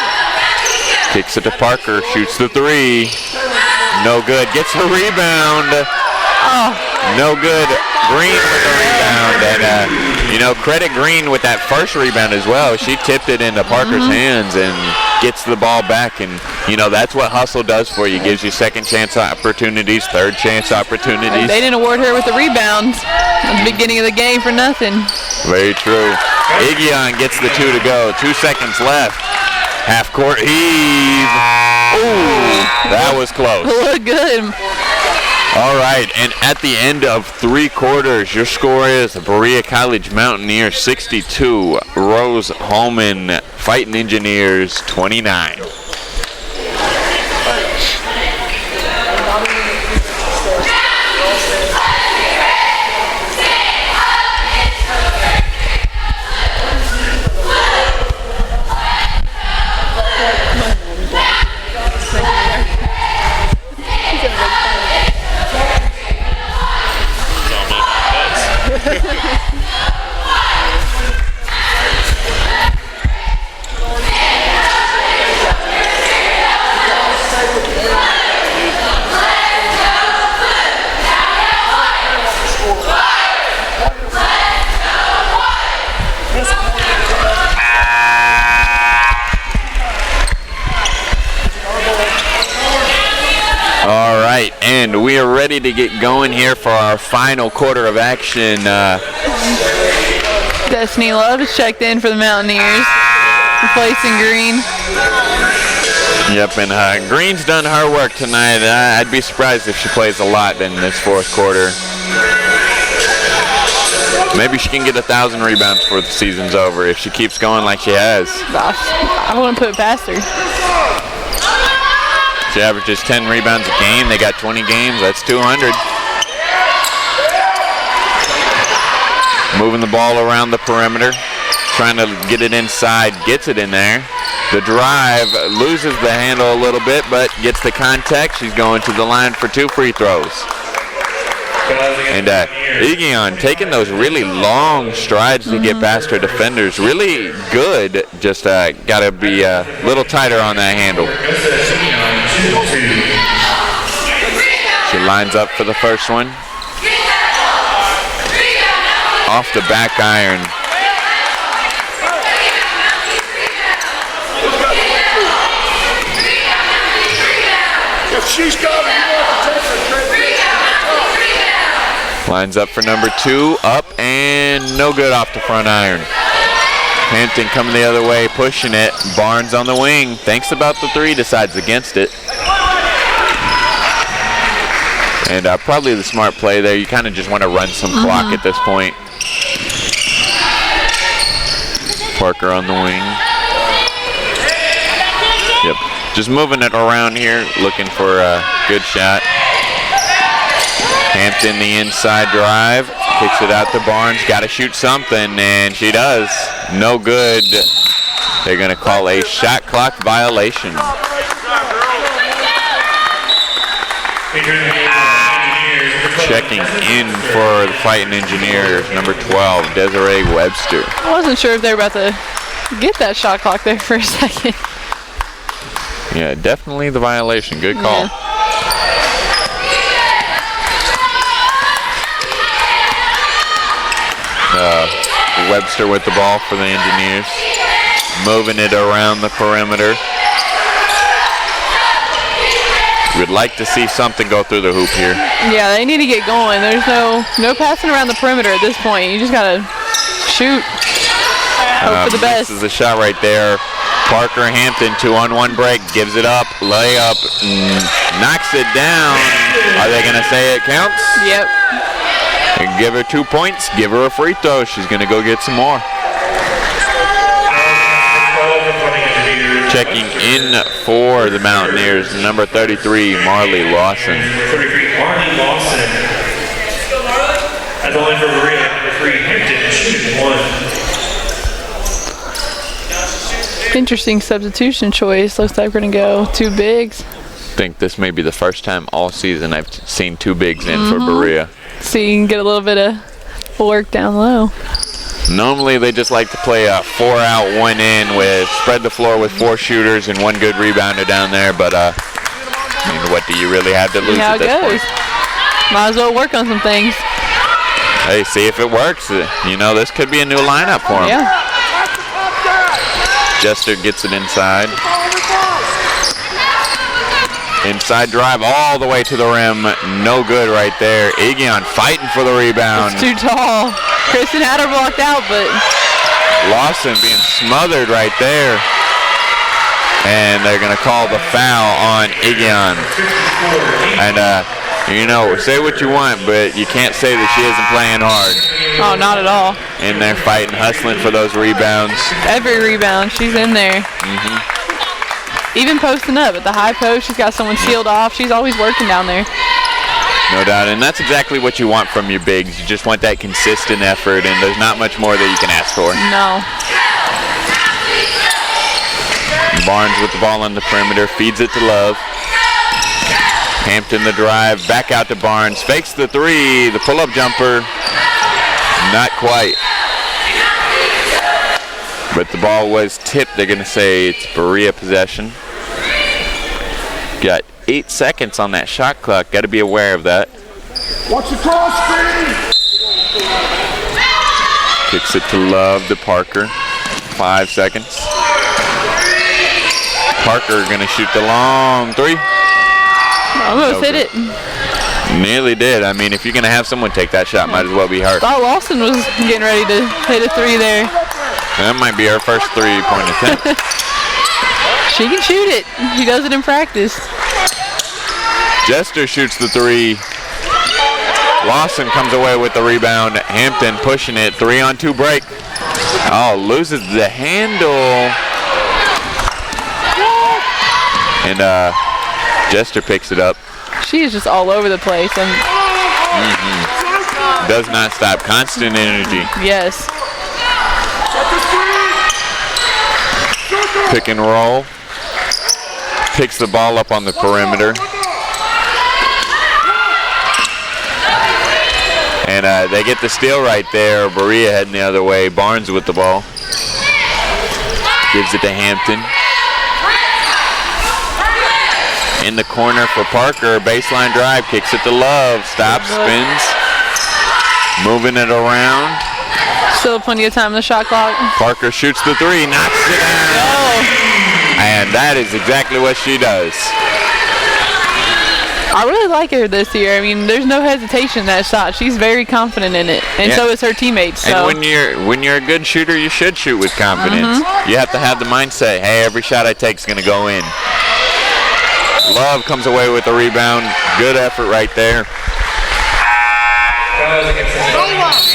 Kicks it to Parker, shoots the 3. No good, gets the rebound. No good. Green with the rebound, and you know, credit Green with that first rebound as well. She tipped it into Parker's hands and gets the ball back, and you know, that's what hustle does for you. Gives you second chance opportunities, third chance opportunities. They didn't award her with the rebound at the beginning of the game for nothing. Very true. Igion gets the 2 to go. 2 seconds left. Half court heave. Ooh, that was close. Look good. All right, and at the end of 3 quarters, your score is Berea College Mountaineers 62, Rose Holman Fighting Engineers 29. And we are ready to get going here for our final quarter of action. Destiny Love is checked in for the Mountaineers, replacing Green. Yep, and Green's done her work tonight. I'd be surprised if she plays a lot in this fourth quarter. Maybe she can get 1,000 rebounds before the season's over if she keeps going like she has. Gosh, I wouldn't put it past her. She averages 10 rebounds a game. They got 20 games. That's 200. Moving the ball around the perimeter. Trying to get it inside. Gets it in there. The drive loses the handle a little bit, but gets the contact. She's going to the line for 2 free throws. And Egeon taking those really long strides to get past her defenders. Really good. Just got to be a little tighter on that handle. She lines up for the first one. Off the back iron. If she's got it, you want to take her. Lines up for number 2, up and no good off the front iron. Hampton coming the other way, pushing it. Barnes on the wing, thinks about the 3, decides against it. And probably the smart play there. You kind of just want to run some clock at this point. Parker on the wing. Yep, just moving it around here, looking for a good shot. Hampton the inside drive, kicks it out to Barnes, got to shoot something, and she does. No good. They're going to call a shot clock violation. Checking in for the Fighting Engineers, number 12, Desiree Webster. I wasn't sure if they were about to get that shot clock there for a second. Yeah, definitely the violation. Good call. Yeah. Webster with the ball for the Engineers. Moving it around the perimeter. We'd like to see something go through the hoop here. Yeah, they need to get going. There's no passing around the perimeter at this point. You just gotta shoot. Hope for the best. This is a shot right there. Parker Hampton, 2-on-1 break, gives it up, layup, knocks it down. Are they gonna say it counts? Yep. And give her 2 points, give her a free throw. She's gonna go get some more. Checking in for the Mountaineers, number 33, Marley Lawson. 33, Marley Lawson. At the line for Berea, number 3, Hampton, shooting 1. Interesting substitution choice. Looks like we're gonna go 2 bigs. I think this may be the first time all season I've seen 2 bigs in for Berea. So you can get a little bit of work down low. Normally they just like to play a 4 out, 1 in with spread the floor with 4 shooters and 1 good rebounder down there. But I mean, what do you really have to lose at this point? Might as well work on some things. Hey, see if it works. You know, this could be a new lineup for them. Yeah. Jester gets it inside. Inside drive all the way to the rim. No good right there. Egeon fighting for the rebound. It's too tall. Kristen had her blocked out, but Lawson being smothered right there. And they're going to call the foul on Egeon. And, you know, say what you want, but you can't say that she isn't playing hard. oh, not at all. In there fighting, hustling for those rebounds. Every rebound, she's in there. Even posting up at the high post, she's got someone sealed off. She's always working down there. No doubt, and that's exactly what you want from your bigs. You just want that consistent effort, and there's not much more that you can ask for. No. Barnes with the ball on the perimeter, feeds it to Love. Hampton the drive, back out to Barnes, fakes the 3, the pull-up jumper, not quite. But the ball was tipped. They're going to say it's Berea possession. Got 8 seconds on that shot clock. Got to be aware of that. Watch the cross screen. Kicks it to Love to Parker. 5 seconds. Parker going to shoot the long 3. Almost hit it. Nearly did. I mean, if you're going to have someone take that shot, might as well be her. Thought Lawson was getting ready to hit a 3 there. That might be her first 3-point attempt. She can shoot it. She does it in practice. Jester shoots the 3. Lawson comes away with the rebound. Hampton pushing it. 3-on-2 break. Oh, loses the handle. And Jester picks it up. She is just all over the place. Does not stop. Constant energy. Yes. Pick and roll. Picks the ball up on the perimeter. And they get the steal right there. Berea heading the other way. Barnes with the ball. Gives it to Hampton. In the corner for Parker. Baseline drive. Kicks it to Love. Stops. Spins. Moving it around. Still plenty of time on the shot clock. Parker shoots the 3. Knocks it down. And that is exactly what she does. I really like her this year. I mean, there's no hesitation in that shot. She's very confident in it, and so is her teammates. So. And when you're a good shooter, you should shoot with confidence. You have to have the mindset, hey, every shot I take is going to go in. Love comes away with the rebound. Good effort right there.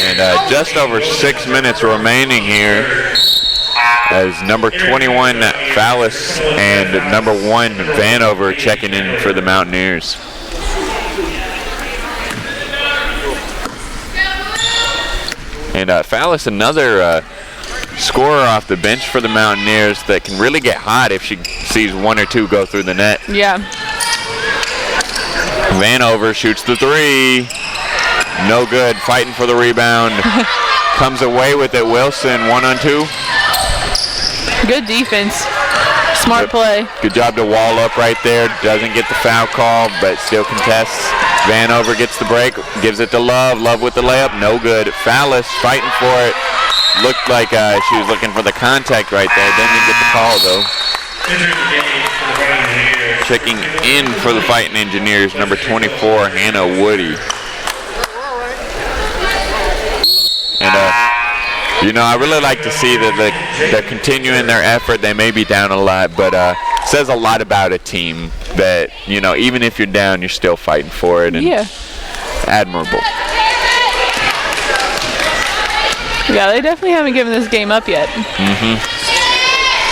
And just over 6 minutes remaining here as number 21 Fallis and number 1 Vanover checking in for the Mountaineers. And Fallis, another scorer off the bench for the Mountaineers that can really get hot if she sees 1 or 2 go through the net. Yeah. Vanover shoots the 3. No good. Fighting for the rebound. Comes away with it. Wilson 1-on-2. Good defense. Smart play. Good job to wall up right there. Doesn't get the foul call, but still contests. Vanover gets the break. Gives it to Love. Love with the layup. No good. Fallis fighting for it. Looked like she was looking for the contact right there. Didn't get the call, though. Checking in for the Fighting Engineers, number 24, Hannah Woody. And, I really like to see that they're continuing their effort. They may be down a lot, but says a lot about a team that, even if you're down, you're still fighting for it. And admirable. Yeah, they definitely haven't given this game up yet.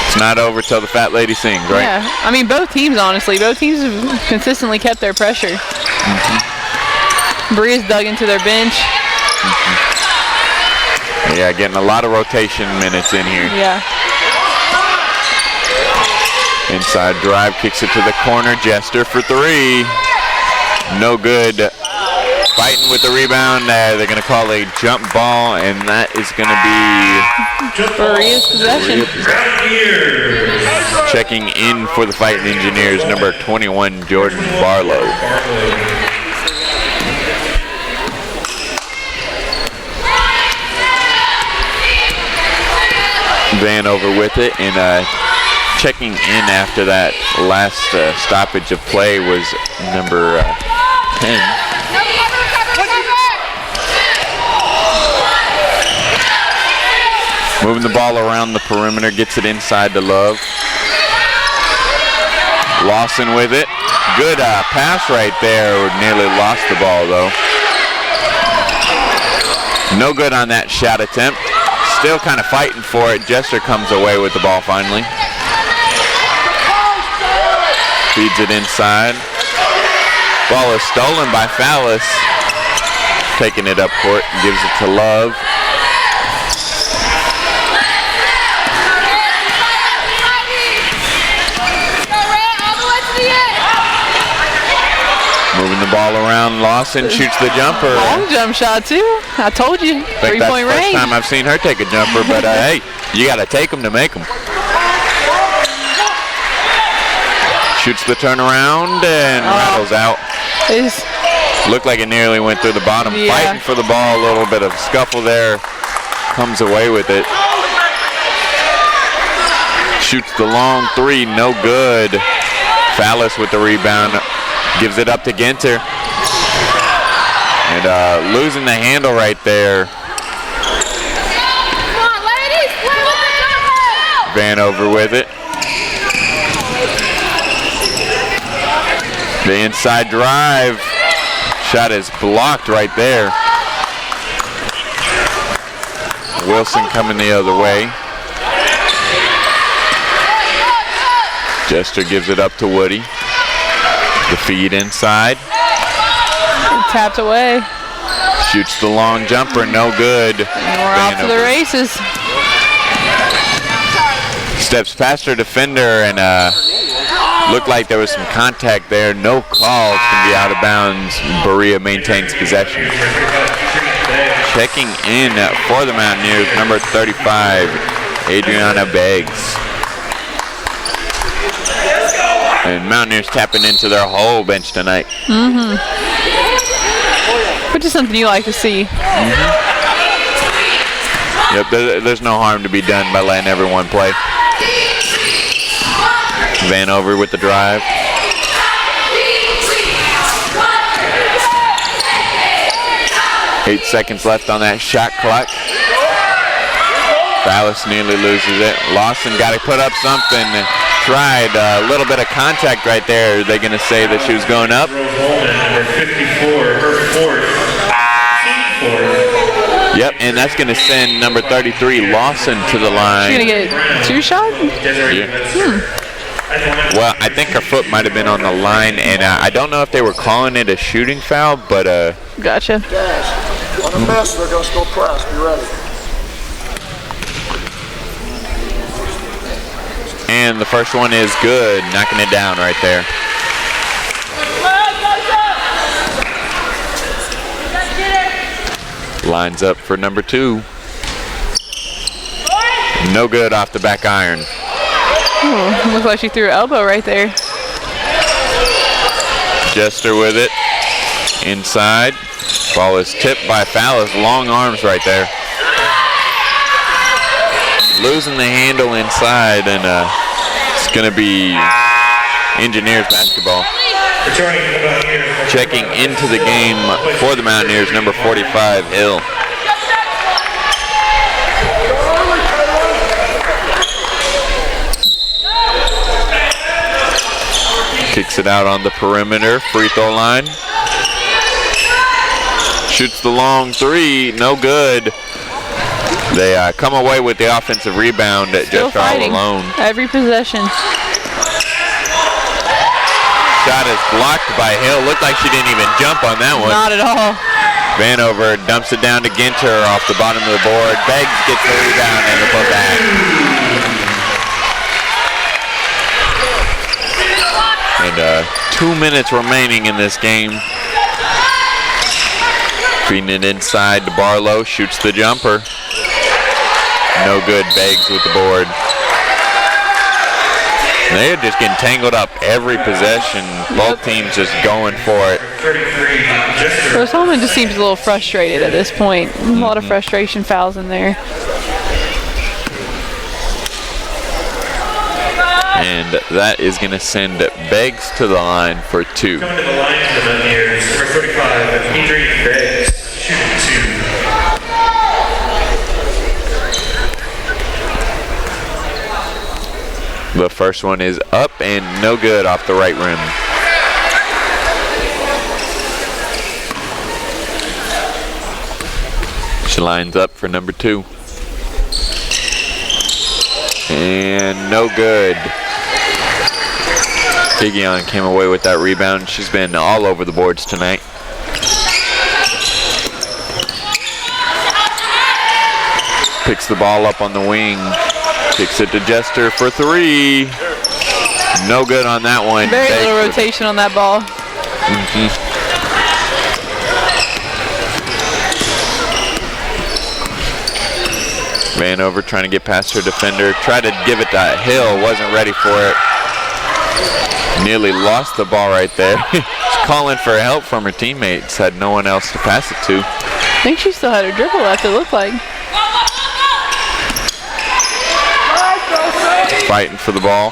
It's not over till the fat lady sings, right? Yeah, I mean, both teams, honestly. Both teams have consistently kept their pressure. Berea's dug into their bench. Yeah, getting a lot of rotation minutes in here. Yeah. Inside drive, kicks it to the corner. Jester for 3. No good. Fighting with the rebound. They're going to call a jump ball, and that is going to be Berea's possession. Checking in for the Fighting Engineers, number 21, Jordan Barlow. Vanover with it, and checking in after that last stoppage of play was number 10. Moving the ball around the perimeter, gets it inside to Love. Lawson with it. Good pass right there. Nearly lost the ball, though. No good on that shot attempt. Still kind of fighting for it. Jester comes away with the ball finally. Feeds it inside. Ball is stolen by Fallis. Taking it up court. Gives it to Love. Moving the ball around. Lawson shoots the jumper. Long jump shot, too. I told you. 3-point range. First time I've seen her take a jumper, but hey, you got to take them to make them. Shoots the turnaround and rattles out. Looked like it nearly went through the bottom. Yeah. Fighting for the ball. A little bit of scuffle there. Comes away with it. Shoots the long 3. No good. Fallis with the rebound. Gives it up to Ginter. And losing the handle right there. Come on, ladies, play with the jumper. Vanover with it. The inside drive. Shot is blocked right there. Wilson coming the other way. Jester gives it up to Woody. The feed inside. Tapped away. Shoots the long jumper, no good. And we're off to the races. Steps past her defender and looked like there was some contact there. No calls, can be out of bounds. Berea maintains possession. Checking in for the Mountaineers, number 35, Adriana Beggs. And Mountaineers tapping into their whole bench tonight. Which is something you like to see. Yep, there's no harm to be done by letting everyone play. Vanover with the drive. Eight seconds left on that shot clock. Dallas nearly loses it. Lawson got to put up something. Tried a little bit of contact right there. Are they going to say that she was going up? Yep, and that's going to send number 33 Lawson to the line. She's going to get 2 shots? Yeah. Well, I think her foot might have been on the line, and I don't know if they were calling it a shooting foul, but Gotcha. On a miss, they're going to go press. Be ready. And the first one is good, knocking it down right there. Lines up for number 2. No good off the back iron. Oh, looks like she threw her elbow right there. Jester with it. Inside. Ball is tipped by Fallis. Long arms right there. Losing the handle inside, and it's going to be Engineers basketball. Checking into the game for the Mountaineers, number 45, Hill. Kicks it out on the perimeter, free throw line. Shoots the long 3, no good. They come away with the offensive rebound at just all alone. Every possession. Shot is blocked by Hill. Looked like she didn't even jump on that one. Not at all. Vanover dumps it down to Ginter off the bottom of the board. Beggs gets the rebound and the putback. And 2 minutes remaining in this game. Feeding it inside to Barlow. Shoots the jumper. No good. Beggs with the board. They're just getting tangled up every possession. Both teams just going for it. So Solomon just seems a little frustrated at this point. A lot of frustration fouls in there. And that is going to send Beggs to the line for 2. Coming to the line for the Mountaineers, number 35, Adrian Beggs, shooting 2. The first one is up and no good off the right rim. She lines up for number 2. And no good. Gigion came away with that rebound. She's been all over the boards tonight. Picks the ball up on the wing. Kicks it to Jester for 3. No good on that one. Very little rotation on that ball. Vanover trying to get past her defender. Tried to give it to Hill. Wasn't ready for it. Nearly lost the ball right there. She's calling for help from her teammates. Had no one else to pass it to. I think she still had her dribble left, it looked like. Fighting for the ball.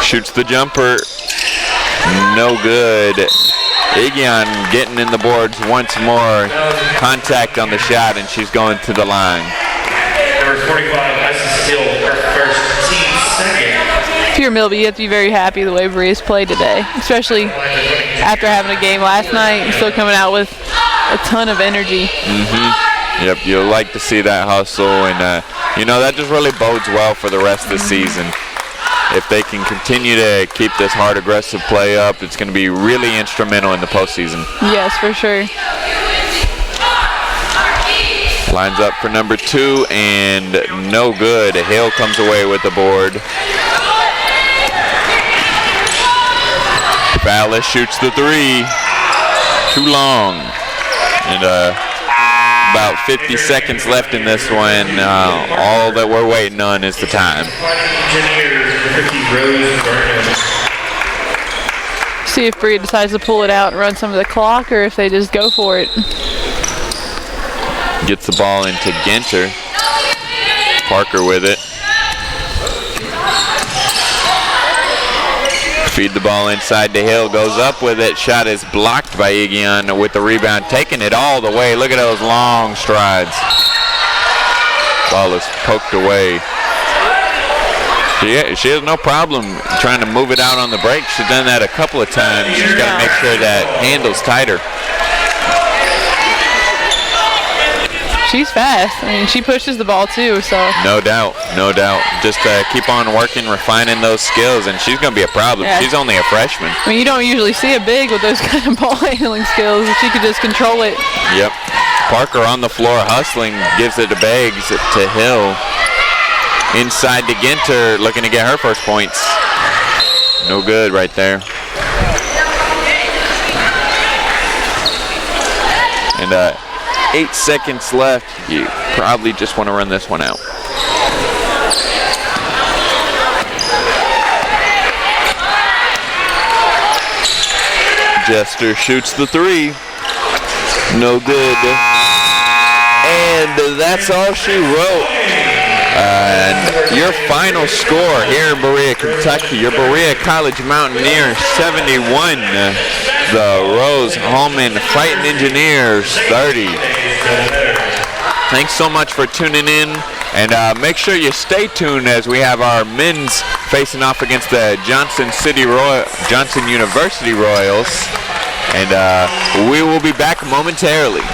Shoots the jumper. No good. Igyan getting in the boards once more. Contact on the shot, and she's going to the line. Number 45, Isis Hill, her first, team second. If you're Milby, you have to be very happy the way Berea's played today, especially after having a game last night and still coming out with a ton of energy. Yep, you'll like to see that hustle, and that just really bodes well for the rest of the season. If they can continue to keep this hard, aggressive play up, it's going to be really instrumental in the postseason. Yes, for sure. Lines up for number 2, and no good. Hale comes away with the board. Fallis shoots the 3. Too long. And about 50 seconds left in this one. All that we're waiting on is the time. See if Berea decides to pull it out and run some of the clock, or if they just go for it. Gets the ball into Ginter. Parker with it. Feed the ball inside to Hill. Goes up with it. Shot is blocked by Igyan with the rebound. Taking it all the way. Look at those long strides. Ball is poked away. She has no problem trying to move it out on the break. She's done that a couple of times. She's got to make sure that handle's tighter. She's fast. I mean, she pushes the ball too, so. No doubt, no doubt. Just keep on working, refining those skills, and she's going to be a problem. Yeah. She's only a freshman. I mean, you don't usually see a big with those kind of ball handling skills. She could just control it. Yep. Parker on the floor hustling, gives it to Beggs, to Hill. Inside to Ginter, looking to get her first points. No good right there. And 8 seconds left. You probably just want to run this one out. Jester shoots the 3. No good. And that's all she wrote. And your final score here in Berea, Kentucky, your Berea College Mountaineers 71, the Rose-Hulman Fighting Engineers 30. Thanks so much for tuning in, and make sure you stay tuned as we have our men's facing off against the Johnson University Royals, and we will be back momentarily.